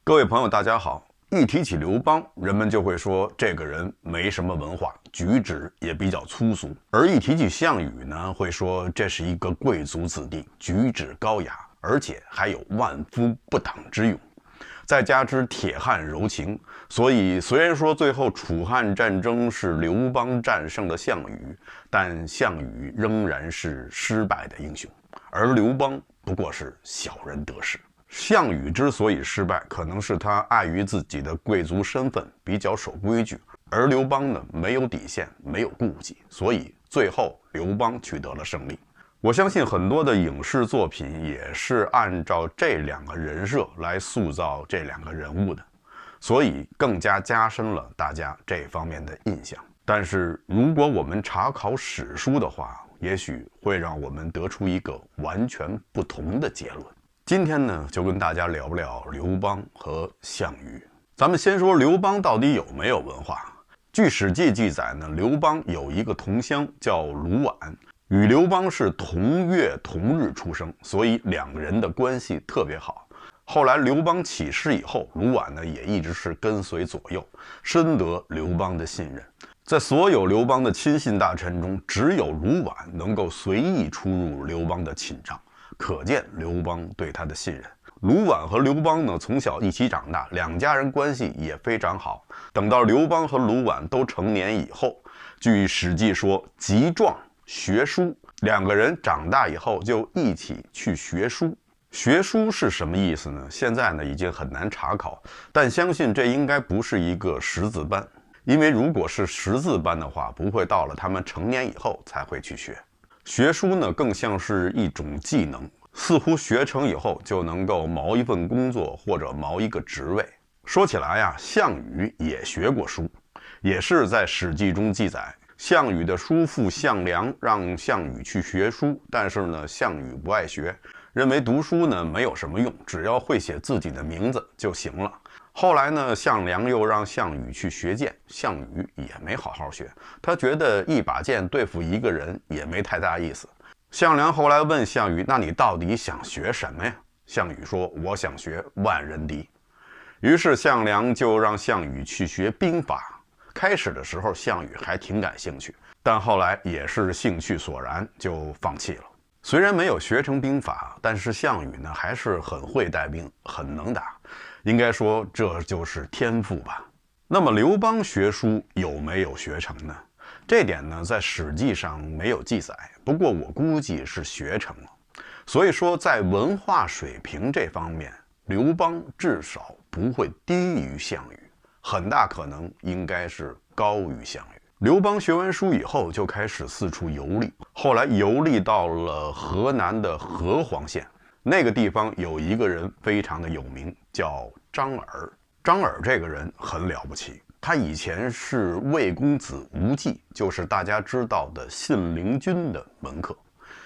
各位朋友，大家好。一提起刘邦，人们就会说这个人没什么文化，举止也比较粗俗；而一提起项羽呢，会说这是一个贵族子弟，举止高雅，而且还有万夫不挡之勇。再加之铁汉柔情，所以虽然说最后楚汉战争是刘邦战胜了项羽，但项羽仍然是失败的英雄，而刘邦不过是小人得势。项羽之所以失败，可能是他碍于自己的贵族身份比较守规矩，而刘邦呢没有底线，没有顾忌，所以最后刘邦取得了胜利。我相信很多的影视作品也是按照这两个人设来塑造这两个人物的，所以更加加深了大家这方面的印象。但是如果我们查考史书的话，也许会让我们得出一个完全不同的结论。今天呢，就跟大家聊聊刘邦和项羽。咱们先说刘邦到底有没有文化。据《史记》记载呢，刘邦有一个同乡叫卢绾，与刘邦是同月同日出生，所以两个人的关系特别好。后来刘邦起事以后，卢绾呢也一直是跟随左右，深得刘邦的信任。在所有刘邦的亲信大臣中，只有卢绾能够随意出入刘邦的寝帐，可见刘邦对他的信任。卢绾和刘邦呢，从小一起长大，两家人关系也非常好。等到刘邦和卢绾都成年以后，据《史记》说，及壮学书，两个人长大以后就一起去学书。学书是什么意思呢？现在呢已经很难查考，但相信这应该不是一个识字班，因为如果是识字班的话，不会到了他们成年以后才会去学。学书呢更像是一种技能，似乎学成以后就能够谋一份工作或者谋一个职位。说起来呀，项羽也学过书，也是在《史记》中记载，项羽的叔父项梁让项羽去学书，但是呢，项羽不爱学，认为读书呢没有什么用，只要会写自己的名字就行了。后来呢，项梁又让项羽去学剑，项羽也没好好学，他觉得一把剑对付一个人也没太大意思。项梁后来问项羽，那你到底想学什么呀？项羽说，我想学万人敌。于是项梁就让项羽去学兵法。开始的时候项羽还挺感兴趣，但后来也是兴趣索然就放弃了。虽然没有学成兵法，但是项羽呢还是很会带兵，很能打，应该说这就是天赋吧。那么刘邦学书有没有学成呢？这点呢在《史记》上没有记载，不过我估计是学成了。所以说在文化水平这方面，刘邦至少不会低于项羽，很大可能应该是高于项羽。刘邦学完书以后就开始四处游历，后来游历到了河南的河黄县，那个地方有一个人非常的有名，叫张耳。张耳这个人很了不起，他以前是魏公子无忌，就是大家知道的信陵君的门客。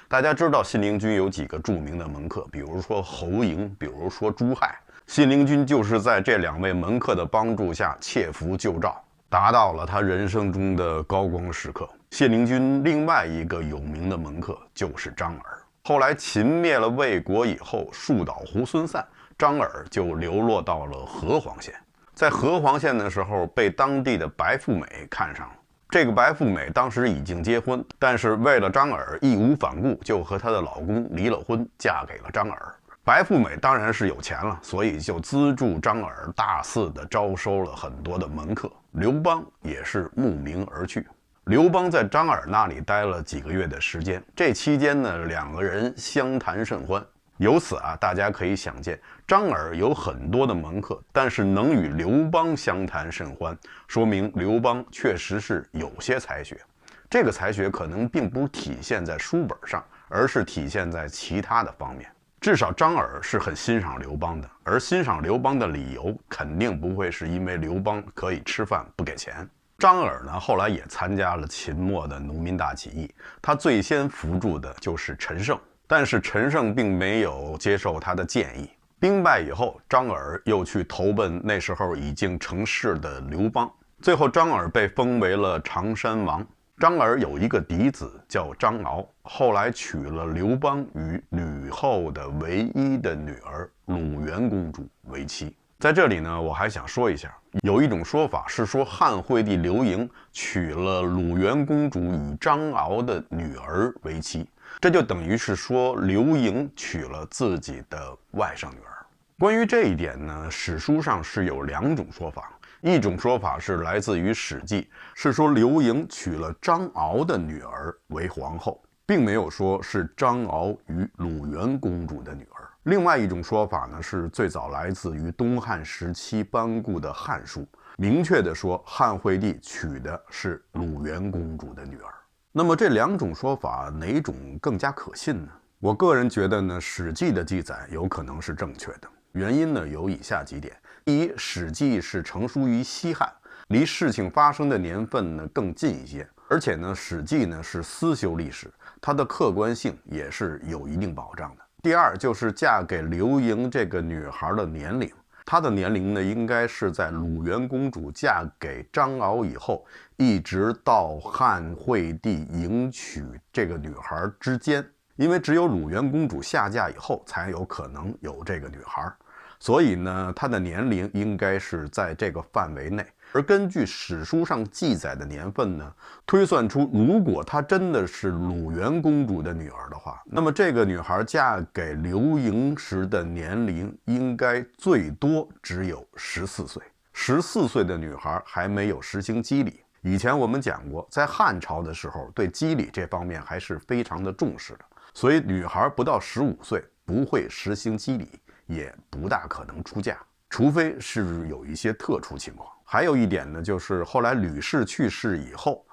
大家知道信陵君有几个著名的门客，比如说侯嬴，比如说朱亥。信陵君就是在这两位门客的帮助下切符救赵，达到了他人生中的高光时刻。信陵君另外一个有名的门客就是张耳。后来秦灭了魏国以后，树倒猢狲散，张耳就流落到了河黄县。在河黄县的时候，被当地的白富美看上了。这个白富美当时已经结婚，但是为了张耳义无反顾，就和她的老公离了婚，嫁给了张耳。白富美当然是有钱了，所以就资助张耳大肆的招收了很多的门客。刘邦也是慕名而去。刘邦在张耳那里待了几个月的时间，这期间呢，两个人相谈甚欢。由此啊，大家可以想见，张耳有很多的门客，但是能与刘邦相谈甚欢，说明刘邦确实是有些才学。这个才学可能并不体现在书本上，而是体现在其他的方面。至少张耳是很欣赏刘邦的，而欣赏刘邦的理由肯定不会是因为刘邦可以吃饭不给钱。张耳呢，后来也参加了秦末的农民大起义，他最先扶助的就是陈胜，但是陈胜并没有接受他的建议。兵败以后，张耳又去投奔那时候已经成事的刘邦，最后张耳被封为了常山王。张耳有一个嫡子叫张敖，后来娶了刘邦与吕后的唯一的女儿鲁元公主为妻。在这里呢，我还想说一下，有一种说法是说汉惠帝刘盈娶了鲁元公主与张敖的女儿为妻，这就等于是说刘盈娶了自己的外甥女儿。关于这一点呢，史书上是有2种说法，一种说法是来自于《史记》，是说刘盈娶了张敖的女儿为皇后，并没有说是张敖与鲁元公主的女儿。另外一种说法呢，是最早来自于东汉时期班固的《汉书》，明确的说汉惠帝娶的是鲁元公主的女儿。那么这2种说法哪种更加可信呢？我个人觉得呢，《史记》的记载有可能是正确的，原因呢有以下几点：第一，《史记》是成书于西汉，离事情发生的年份呢更近一些，而且呢，《史记》呢是私修历史，它的客观性也是有一定保障的。第二，就是嫁给刘盈这个女孩的年龄，她的年龄呢应该是在鲁元公主嫁给张敖以后，一直到汉惠帝迎娶这个女孩之间，因为只有鲁元公主下嫁以后才有可能有这个女孩，所以呢，她的年龄应该是在这个范围内。而根据史书上记载的年份呢，推算出如果她真的是鲁元公主的女儿的话，那么这个女孩嫁给刘盈时的年龄应该最多只有14岁。14岁的女孩还没有实行笄礼。以前我们讲过，在汉朝的时候，对笄礼这方面还是非常的重视的，所以女孩不到15岁不会实行笄礼，也不大可能出嫁，除非是有一些特殊情况。还有一点呢，就是后来吕氏去世以后，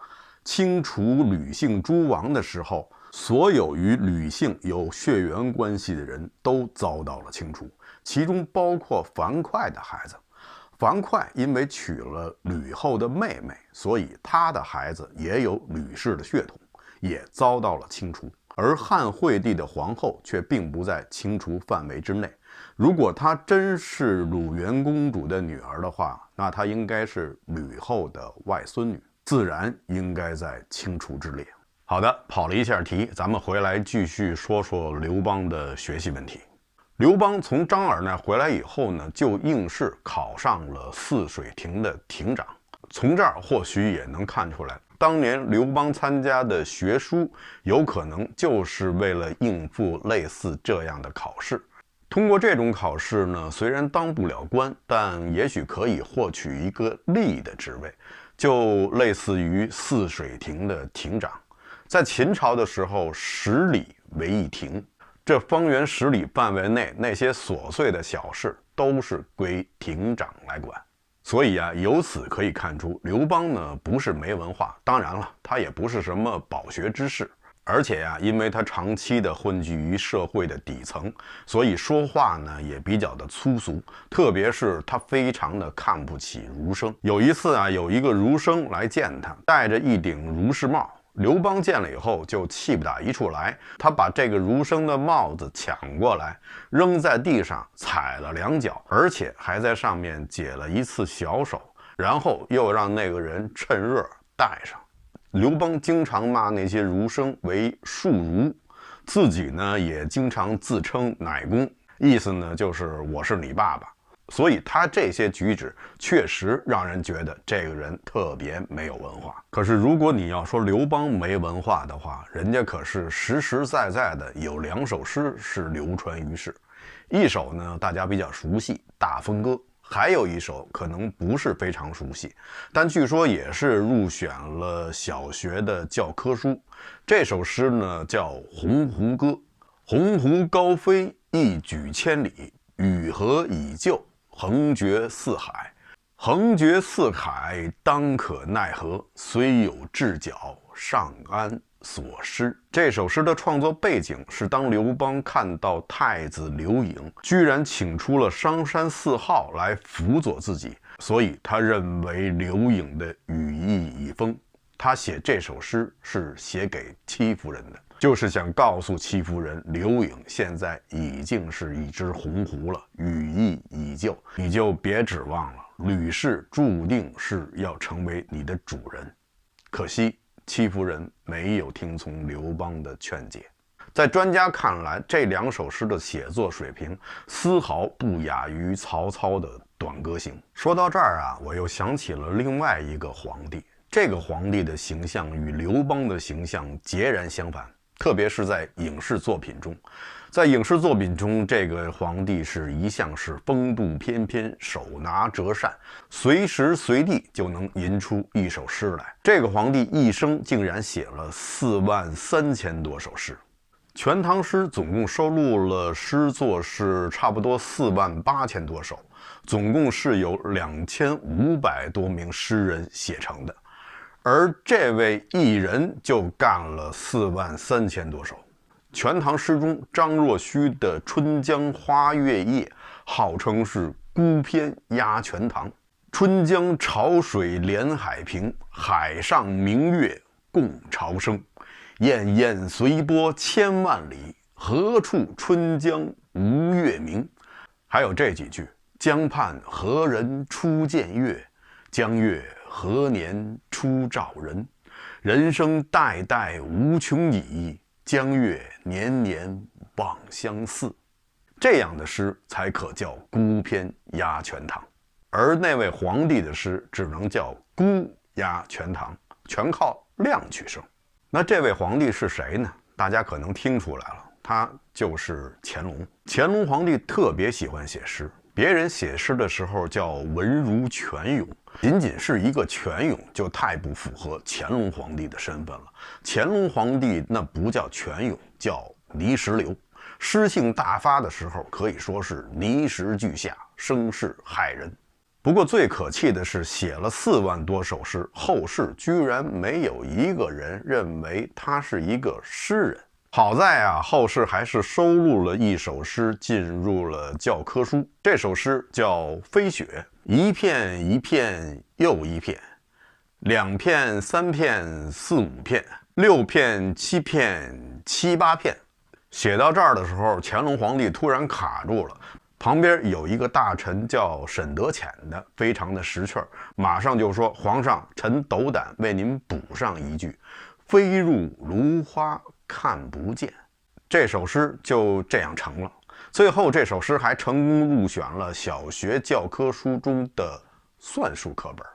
清除吕姓诸王的时候，所有与吕姓有血缘关系的人都遭到了清除，其中包括樊哙的孩子。樊哙因为娶了吕后的妹妹，所以他的孩子也有吕氏的血统，也遭到了清除。而汉惠帝的皇后却并不在清除范围之内。如果她真是鲁元公主的女儿的话，那她应该是吕后的外孙女，自然应该在清除之列。好的，跑了一下题，咱们回来继续说说刘邦的学习问题。刘邦从张耳那回来以后呢，就应试考上了泗水亭的亭长。从这儿或许也能看出来，当年刘邦参加的学书有可能就是为了应付类似这样的考试。通过这种考试呢，虽然当不了官，但也许可以获取一个吏的职位，就类似于泗水亭的亭长。在秦朝的时候，10里为一亭，这方圆10里范围内那些琐碎的小事都是归亭长来管。所以啊，由此可以看出，刘邦呢不是没文化，当然了，他也不是什么饱学之士，而且呀，因为他长期的混迹于社会的底层，所以说话呢也比较的粗俗，特别是他非常的看不起儒生。有一次啊，有一个儒生来见他，戴着一顶儒士帽。刘邦见了以后就气不打一处来，他把这个儒生的帽子抢过来，扔在地上踩了2脚，而且还在上面解了一次小手，然后又让那个人趁热戴上。刘邦经常骂那些儒生为庶儒，自己呢也经常自称乃公，意思呢就是我是你爸爸。所以他这些举止确实让人觉得这个人特别没有文化。可是如果你要说刘邦没文化的话，人家可是实实在在的有2首诗是流传于世。一首呢大家比较熟悉，《大风歌》，还有一首可能不是非常熟悉，但据说也是入选了小学的教科书。这首诗呢叫《鸿鹄歌》。鸿鹄高飞，一举千里，与何以就？横绝四海，横绝四海，当可奈何？虽有志角，尚安所失。这首诗的创作背景是当刘邦看到太子刘盈居然请出了商山4号来辅佐自己，所以他认为刘盈的羽翼已丰。他写这首诗是写给戚夫人的，就是想告诉戚夫人，刘盈现在已经是一只鸿鹄了，羽翼已就，你就别指望了，吕氏注定是要成为你的主人。可惜戚夫人没有听从刘邦的劝解。在专家看来，这2首诗的写作水平丝毫不亚于曹操的《短歌行》。说到这儿啊，我又想起了另外一个皇帝，这个皇帝的形象与刘邦的形象截然相反，特别是在影视作品中。在影视作品中，这个皇帝一向是风度翩翩，手拿折扇，随时随地就能吟出一首诗来。这个皇帝一生竟然写了43000多首诗，《全唐诗》总共收录了诗作是差不多48000多首，总共是由2500多名诗人写成的，而这位艺人就干了43000多首。《全唐诗》中张若虚的《春江花月夜》号称是孤篇压全唐。春江潮水连海平，海上明月共潮生。滟滟随波千万里，何处春江无月明？还有这几句：江畔何人初见月？江月何年初照人？人生代代无穷已，江月年年望相似。这样的诗才可叫孤篇压全唐，而那位皇帝的诗只能叫孤压全唐，全靠量取胜。那这位皇帝是谁呢？大家可能听出来了，他就是乾隆。乾隆皇帝特别喜欢写诗，别人写诗的时候叫文如泉涌，仅仅是一个泉涌就太不符合乾隆皇帝的身份了。乾隆皇帝那不叫泉涌，叫泥石流。诗性大发的时候，可以说是泥石俱下，声势骇人。不过最可气的是，写了4万多首诗，后世居然没有一个人认为他是一个诗人。好在啊，后世还是收录了一首诗进入了教科书。这首诗叫《飞雪》，一片一片又一片，2片3片4、5片，6片7片7、8片。写到这儿的时候，乾隆皇帝突然卡住了，旁边有一个大臣叫沈德潜的，非常的识趣儿，马上就说：“皇上，臣斗胆为您补上一句，飞入芦花看不见。”这首诗就这样成了。最后这首诗还成功入选了小学教科书中的算术课本。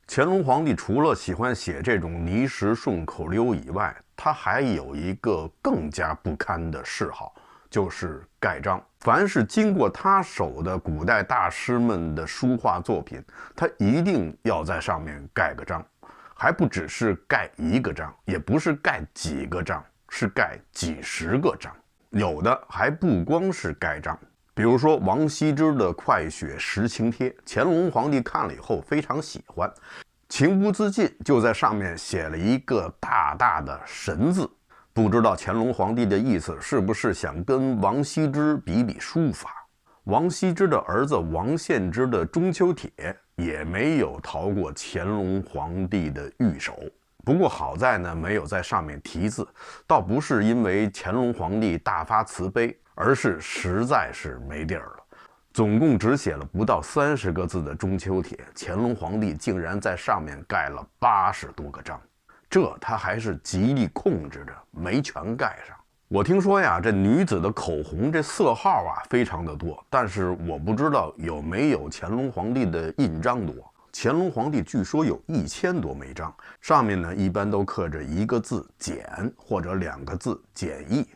乾隆皇帝除了喜欢写这种泥石顺口溜以外，他还有一个更加不堪的嗜好，就是盖章。凡是经过他手的古代大师们的书画作品，他一定要在上面盖个章，还不只是盖一个章，也不是盖几个章，是盖几十个章。有的还不光是盖章，比如说王羲之的《快雪时晴帖》，乾隆皇帝看了以后非常喜欢，情不自禁就在上面写了一个大大的神字。不知道乾隆皇帝的意思是不是想跟王羲之比比书法。王羲之的儿子王献之的《中秋帖》也没有逃过乾隆皇帝的御手。不过好在呢，没有在上面题字，倒不是因为乾隆皇帝大发慈悲，而是实在是没地儿了。总共只写了不到30个字的中秋帖，乾隆皇帝竟然在上面盖了80多个章，这他还是极力控制着，没全盖上。我听说呀，这女子的口红这色号啊非常的多，但是我不知道有没有乾隆皇帝的印章多。乾隆皇帝据说有1000多枚章，上面呢一般都刻着一个字简或者2个字简易。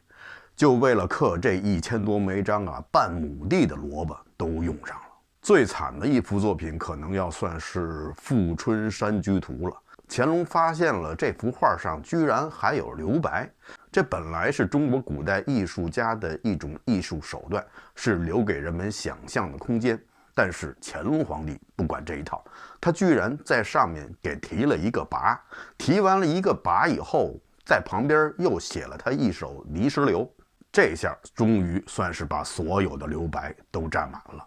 就为了刻这1000多枚章啊，半亩地的萝卜都用上了。最惨的一幅作品可能要算是《富春山居图》了。乾隆发现了这幅画上居然还有留白，这本来是中国古代艺术家的一种艺术手段，是留给人们想象的空间。但是乾隆皇帝不管这一套，他居然在上面给提了一个跋，提完了一个跋以后，在旁边又写了他一首泥石流。这下终于算是把所有的留白都占满了，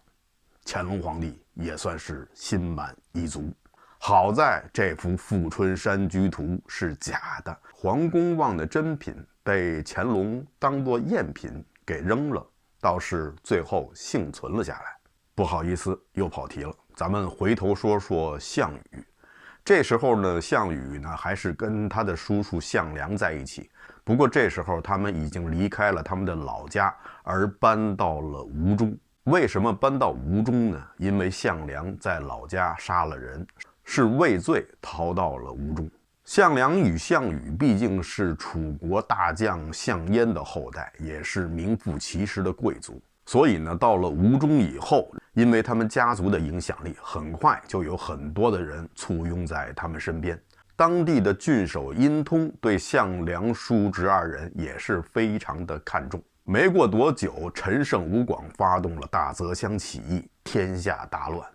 乾隆皇帝也算是心满意足。好在这幅《富春山居图》是假的，黄公望的真品被乾隆当作赝品给扔了，倒是最后幸存了下来。不好意思，又跑题了，咱们回头说说项羽。这时候呢，项羽呢还是跟他的叔叔项梁在一起，不过这时候他们已经离开了他们的老家，而搬到了吴中。为什么搬到吴中呢？因为项梁在老家杀了人，是畏罪逃到了吴中。项梁与项羽毕竟是楚国大将项燕的后代，也是名副其实的贵族，所以呢，到了吴中以后，因为他们家族的影响力，很快就有很多的人簇拥在他们身边。当地的郡守殷通对项梁、叔侄二人也是非常的看重。没过多久，陈胜、吴广发动了大泽乡起义，天下大乱，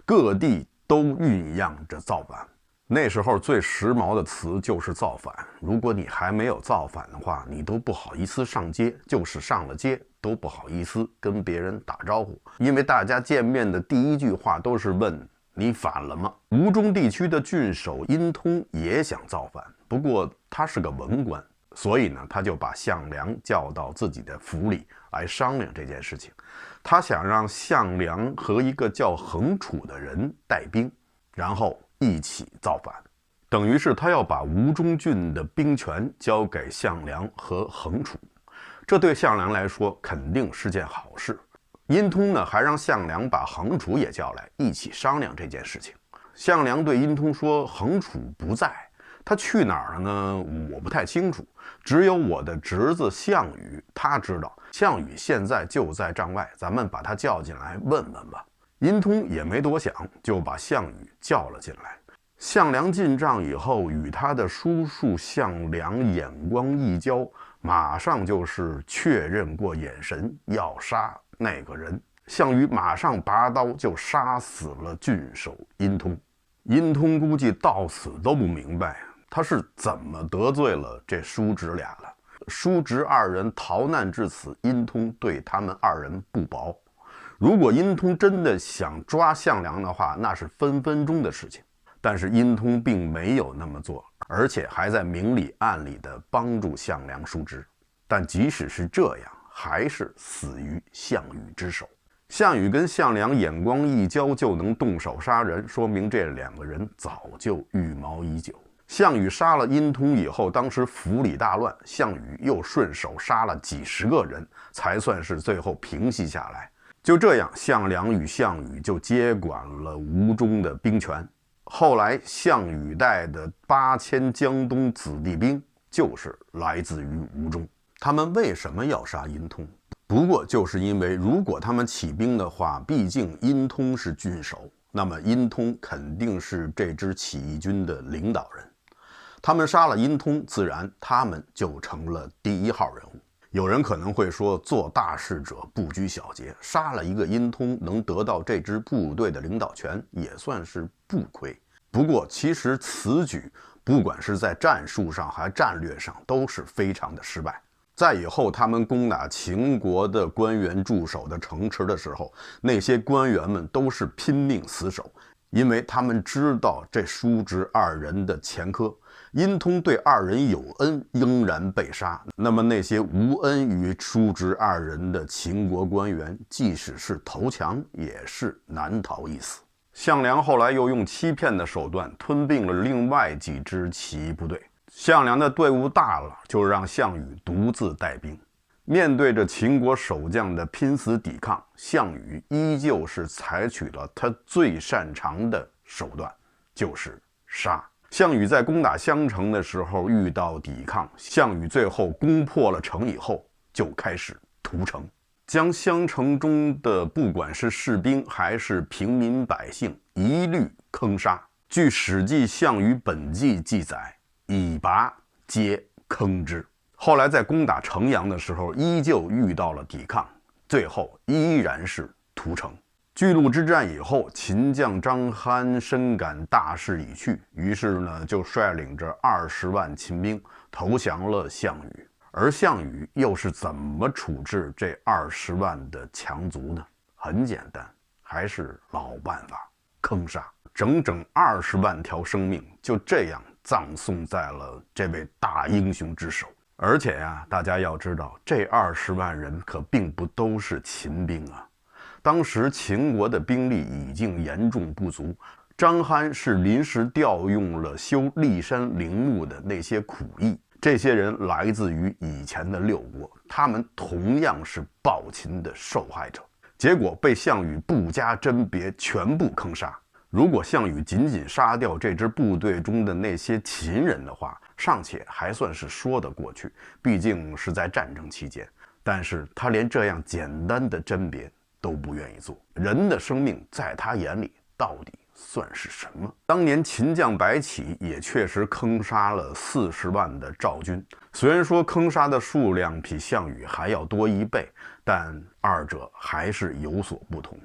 各地都酝酿着造反。那时候最时髦的词就是造反，如果你还没有造反的话，你都不好意思上街，就是上了街都不好意思跟别人打招呼，因为大家见面的第一句话都是问你反了吗？吴中地区的郡守殷通也想造反，不过他是个文官，所以呢，他就把项梁叫到自己的府里来商量这件事情。他想让项梁和一个叫横楚的人带兵，然后一起造反，等于是他要把吴中郡的兵权交给项梁和横楚，这对项梁来说肯定是件好事。殷通呢，还让项梁把横楚也叫来，一起商量这件事情。项梁对殷通说：“横楚不在，他去哪儿了呢？我不太清楚，只有我的侄子项羽他知道。项羽现在就在帐外，咱们把他叫进来问问吧。”殷通也没多想，就把项羽叫了进来。项梁进帐以后，与他的叔叔项梁眼光一交，马上就是确认过眼神，要杀那个人。项羽马上拔刀就杀死了郡守殷通。殷通估计到死都不明白他是怎么得罪了这叔侄俩了。叔侄二人逃难至此，殷通对他们二人不薄。如果殷通真的想抓项梁的话，那是分分钟的事情。但是殷通并没有那么做，而且还在明里暗里的帮助项梁叔侄。但即使是这样，还是死于项羽之手。项羽跟项梁眼光一交就能动手杀人，说明这两个人早就预谋已久。项羽杀了殷通以后，当时府里大乱，项羽又顺手杀了几十个人，才算是最后平息下来。就这样，项梁与项羽就接管了吴中的兵权。后来项羽带的8000江东子弟兵就是来自于吴中。他们为什么要杀殷通？不过就是因为如果他们起兵的话，毕竟殷通是郡守，那么殷通肯定是这支起义军的领导人。他们杀了殷通，自然他们就成了第一号人物。有人可能会说，做大事者不拘小节，杀了一个殷通，能得到这支部队的领导权，也算是不亏。不过其实此举不管是在战术上还是战略上都是非常的失败。在以后他们攻打秦国的官员驻守的城池的时候，那些官员们都是拼命死守，因为他们知道这叔侄二人的前科。殷通对二人有恩，应然被杀。那么那些无恩于叔侄二人的秦国官员，即使是投降，也是难逃一死。项梁后来又用欺骗的手段吞并了另外几支起义部队。项梁的队伍大了，就让项羽独自带兵。面对着秦国守将的拼死抵抗，项羽依旧是采取了他最擅长的手段，就是杀。项羽在攻打襄城的时候遇到抵抗，项羽最后攻破了城以后，就开始屠城，将襄城中的不管是士兵还是平民百姓一律坑杀。据《史记·项羽本纪》记载，以拔皆坑之。后来在攻打城阳的时候，依旧遇到了抵抗，最后依然是屠城。巨鹿之战以后，秦将张邯深感大势已去，于是呢就率领着20万秦兵投降了项羽。而项羽又是怎么处置这20万的强族呢？很简单，还是老办法，坑杀。整整20万条生命就这样葬送在了这位大英雄之手。而且呀，大家要知道，这20万人可并不都是秦兵啊。当时秦国的兵力已经严重不足，张邯是临时调用了修骊山陵墓的那些苦役，这些人来自于以前的6国，他们同样是暴秦的受害者。结果被项羽不加甄别全部坑杀。如果项羽仅仅杀掉这支部队中的那些秦人的话，尚且还算是说得过去，毕竟是在战争期间。但是他连这样简单的甄别都不愿意做，人的生命在他眼里到底算是什么？当年秦将白起也确实坑杀了40万的赵军，虽然说坑杀的数量比项羽还要多1倍，但二者还是有所不同。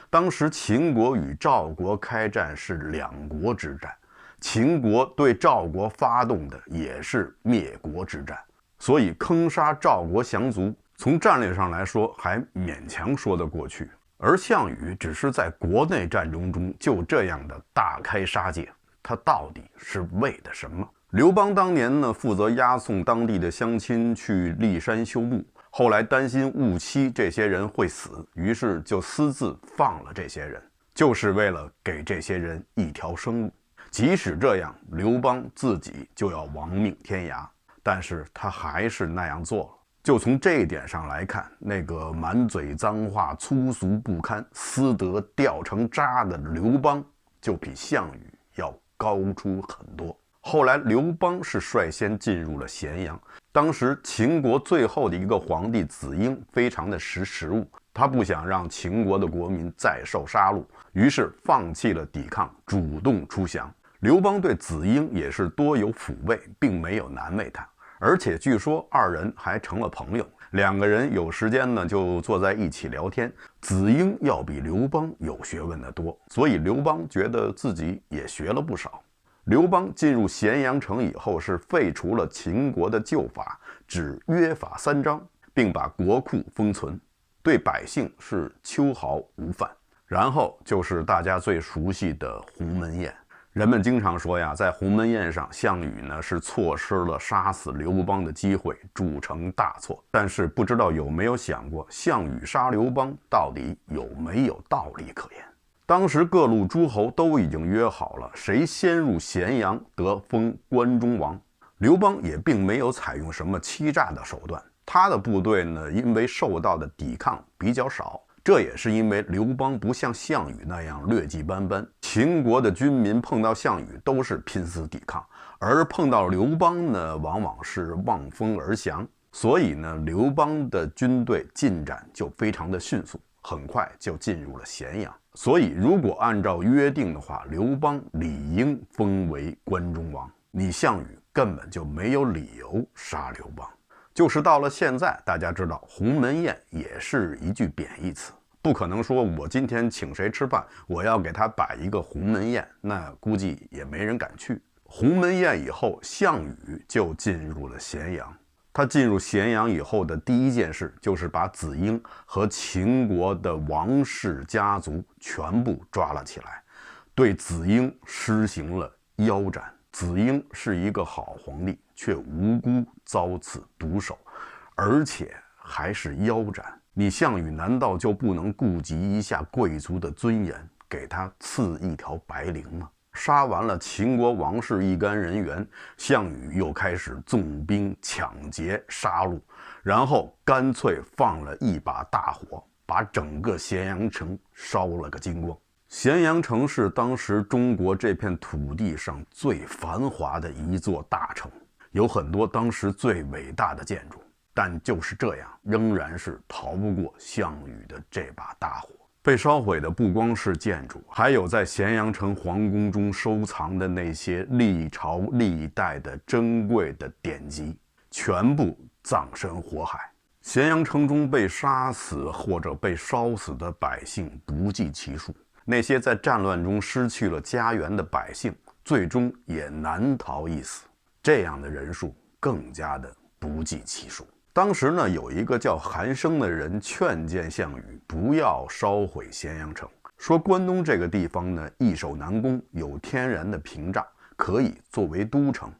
当时秦国与赵国开战是两国之战，秦国对赵国发动的也是灭国之战，所以坑杀赵国降卒，从战略上来说还勉强说得过去。而项羽只是在国内战争中就这样的大开杀戒，他到底是为的什么？刘邦当年呢，负责押送当地的乡亲去骊山休牧，后来担心误期这些人会死，于是就私自放了这些人，就是为了给这些人一条生路。即使这样，刘邦自己就要亡命天涯，但是他还是那样做了。就从这一点上来看，那个满嘴脏话、粗俗不堪、私德掉成渣的刘邦，就比项羽要高出很多。后来刘邦是率先进入了咸阳，当时秦国最后的一个皇帝子婴非常的识时务，他不想让秦国的国民再受杀戮，于是放弃了抵抗，主动出降。刘邦对子婴也是多有抚慰，并没有难为他，而且据说二人还成了朋友，两个人有时间呢就坐在一起聊天。子婴要比刘邦有学问的多，所以刘邦觉得自己也学了不少。刘邦进入咸阳城以后，是废除了秦国的旧法，只约法3章，并把国库封存，对百姓是秋毫无犯。然后就是大家最熟悉的鸿门宴。人们经常说呀，在鸿门宴上，项羽呢是错失了杀死刘邦的机会，铸成大错。但是不知道有没有想过，项羽杀刘邦到底有没有道理可言？当时各路诸侯都已经约好了，谁先入咸阳得封关中王。刘邦也并没有采用什么欺诈的手段，他的部队呢，因为受到的抵抗比较少，这也是因为刘邦不像项羽那样劣迹斑斑。秦国的军民碰到项羽都是拼死抵抗，而碰到刘邦呢，往往是望风而降。所以呢，刘邦的军队进展就非常的迅速，很快就进入了咸阳。所以如果按照约定的话，刘邦理应封为关中王，你项羽根本就没有理由杀刘邦。就是到了现在，大家知道鸿门宴也是一句贬义词，不可能说我今天请谁吃饭，我要给他摆一个鸿门宴，那估计也没人敢去。鸿门宴以后，项羽就进入了咸阳。他进入咸阳以后的第一件事，就是把子婴和秦国的王室家族全部抓了起来，对子婴施行了腰斩。子婴是一个好皇帝，却无辜遭此毒手，而且还是腰斩。你项羽难道就不能顾及一下贵族的尊严，给他赐一条白绫吗？杀完了秦国王室一干人员，项羽又开始纵兵抢劫杀戮，然后干脆放了一把大火，把整个咸阳城烧了个精光。咸阳城是当时中国这片土地上最繁华的一座大城，有很多当时最伟大的建筑，但就是这样，仍然是逃不过项羽的这把大火。被烧毁的不光是建筑，还有在咸阳城皇宫中收藏的那些历朝历代的珍贵的典籍，全部葬身火海。咸阳城中被杀死或者被烧死的百姓不计其数，那些在战乱中失去了家园的百姓，最终也难逃一死，这样的人数更加的不计其数。当时呢，有一个叫韩生的人劝谏项羽不要烧毁咸阳城，说关东这个地方呢易守难攻，有天然的屏障，可以作为都城。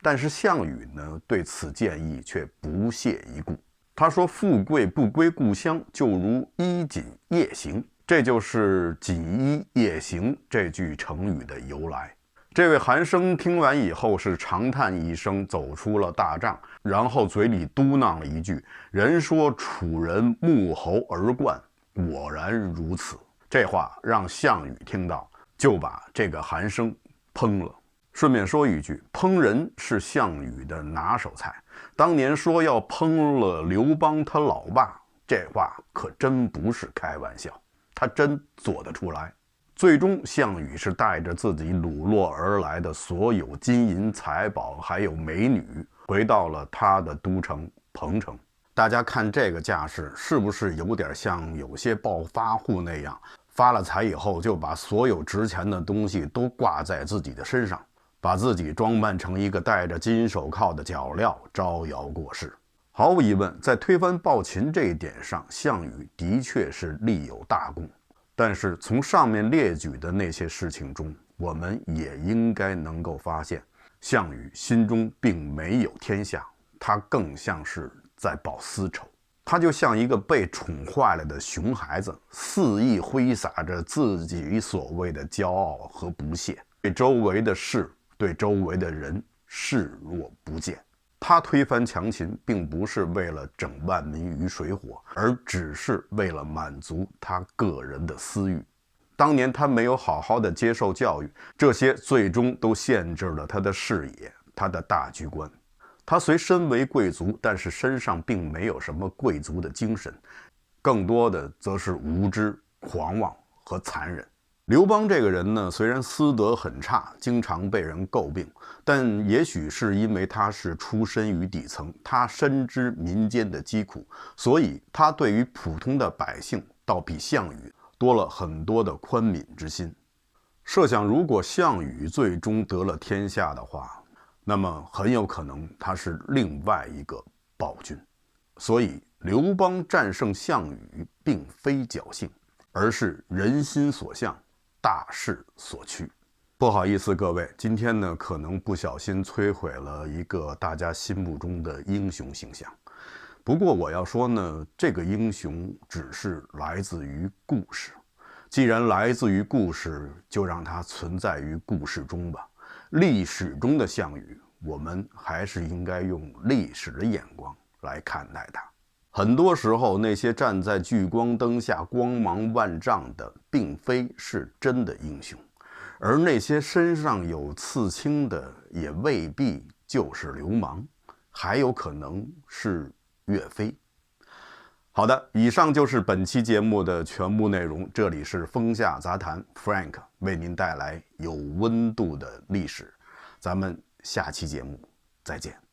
但是项羽呢对此建议却不屑一顾，他说富贵不归故乡，就如衣锦夜行，这就是锦衣夜行这句成语的由来。这位韩生听完以后是长叹一声，走出了大帐，然后嘴里嘟囔了一句：人说楚人沐猴而冠，果然如此。这话让项羽听到，就把这个韩生烹了。顺便说一句，烹人是项羽的拿手菜。当年说要烹了刘邦他老爸，这话可真不是开玩笑，他真做得出来。最终项羽是带着自己掳落而来的所有金银财宝还有美女，回到了他的都城彭城。大家看这个架势，是不是有点像有些暴发户那样，发了财以后就把所有值钱的东西都挂在自己的身上，把自己装扮成一个戴着金手铐的脚镣，招摇过市？毫无疑问，在推翻暴秦这一点上，项羽的确是立有大功。但是从上面列举的那些事情中，我们也应该能够发现，项羽心中并没有天下，他更像是在报私仇。他就像一个被宠坏了的熊孩子，肆意挥洒着自己所谓的骄傲和不屑，对周围的事，对周围的人视若不见。他推翻强秦，并不是为了整万民于水火，而只是为了满足他个人的私欲。当年他没有好好的接受教育，这些最终都限制了他的视野，他的大局观。他虽身为贵族，但是身上并没有什么贵族的精神，更多的则是无知、狂妄和残忍。刘邦这个人呢，虽然私德很差，经常被人诟病，但也许是因为他是出身于底层，他深知民间的疾苦，所以他对于普通的百姓倒比项羽多了很多的宽悯之心。设想如果项羽最终得了天下的话，那么很有可能他是另外一个暴君。所以刘邦战胜项羽并非侥幸，而是人心所向，大势所趋。不好意思各位，今天呢可能不小心摧毁了一个大家心目中的英雄形象。不过我要说呢，这个英雄只是来自于故事，既然来自于故事，就让它存在于故事中吧。历史中的项羽，我们还是应该用历史的眼光来看待它。很多时候，那些站在聚光灯下光芒万丈的，并非是真的英雄，而那些身上有刺青的，也未必就是流氓，还有可能是岳飞。好的，以上就是本期节目的全部内容。这里是风下杂谈 Frank 为您带来有温度的历史，咱们下期节目再见。